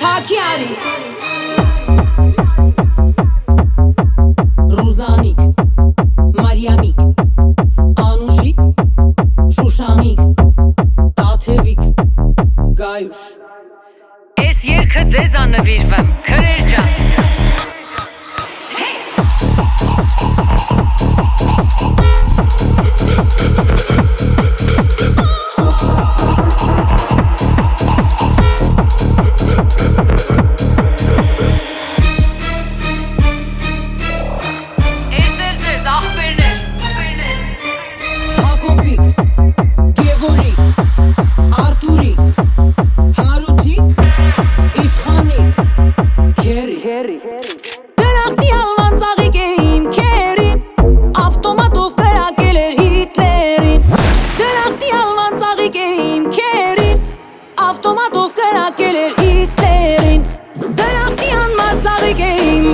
Թաքյարի Ռուզանիկ Մարիամիկ Անուշիկ Շուշանիկ Տաթևիկ Գայուշ Ես երգը ձեզ անվիրվեմ, քրեր ջան Դրախտի անվան ծաղիկ է իմ քերին Ավտոմատով կրակել էր Հիտլերին Դրախտի անվան ծաղիկ է իմ քերին Ավտոմատով կրակել էր Հիտլերին Դրախտի անվան ծաղիկ է իմ